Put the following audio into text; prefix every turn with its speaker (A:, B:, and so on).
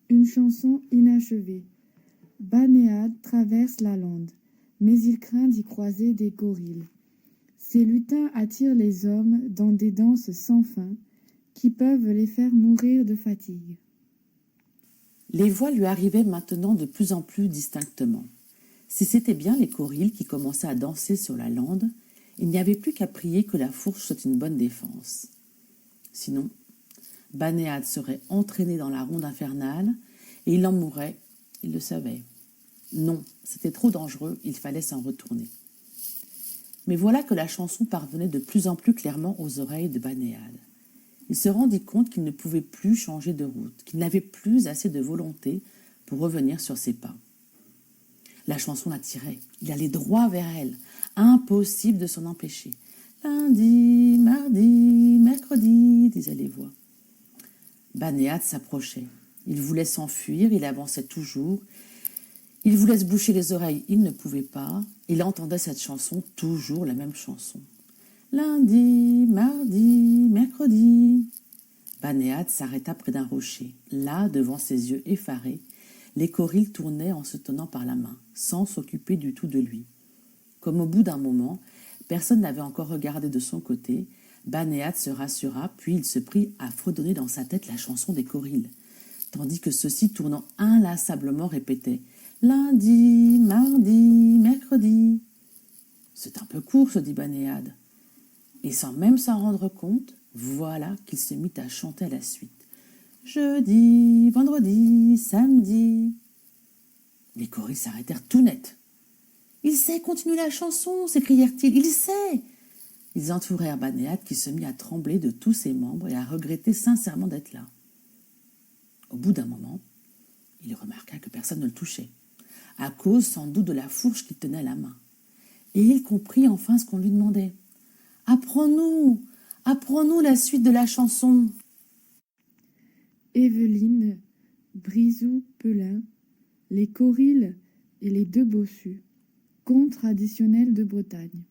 A: Une chanson inachevée. Banéad traverse la lande, mais il craint d'y croiser des gorilles. Ces lutins attirent les hommes dans des danses sans fin qui peuvent les faire mourir de fatigue.
B: Les voix lui arrivaient maintenant de plus en plus distinctement. Si c'étaient bien les gorilles qui commençaient à danser sur la lande, il n'y avait plus qu'à prier que la fourche soit une bonne défense. Sinon, Banéad serait entraîné dans la ronde infernale et il en mourrait, il le savait. Non, c'était trop dangereux, il fallait s'en retourner. Mais voilà que la chanson parvenait de plus en plus clairement aux oreilles de Banéad. Il se rendit compte qu'il ne pouvait plus changer de route, qu'il n'avait plus assez de volonté pour revenir sur ses pas. La chanson l'attirait, il allait droit vers elle, impossible de s'en empêcher. Lundi, mardi, mercredi, disaient les voix. Banéad s'approchait. Il voulait s'enfuir, il avançait toujours. Il voulait se boucher les oreilles, il ne pouvait pas. Il entendait cette chanson, toujours la même chanson. Lundi, mardi, mercredi. Banéad s'arrêta près d'un rocher. Là, devant ses yeux effarés, les gorilles tournaient en se tenant par la main, sans s'occuper du tout de lui. Comme au bout d'un moment, personne n'avait encore regardé de son côté, Banéad se rassura, puis il se prit à fredonner dans sa tête la chanson des gorilles, tandis que ceux-ci, tournant inlassablement, répétaient « Lundi, mardi, mercredi ». « C'est un peu court, se dit Banéad. Et sans même s'en rendre compte, voilà qu'il se mit à chanter à la suite. Jeudi, vendredi, samedi. Les gorilles s'arrêtèrent tout net. Il sait continuer la chanson, s'écrièrent-ils, il sait. Ils entourèrent Banéad qui se mit à trembler de tous ses membres et à regretter sincèrement d'être là. Au bout d'un moment, il remarqua que personne ne le touchait, à cause sans doute de la fourche qu'il tenait à la main. Et il comprit enfin ce qu'on lui demandait. « Apprends-nous la suite de la chanson !»
A: Évelyne, Brisou, Pelin, les gorilles et les deux bossus. Conte traditionnel de Bretagne.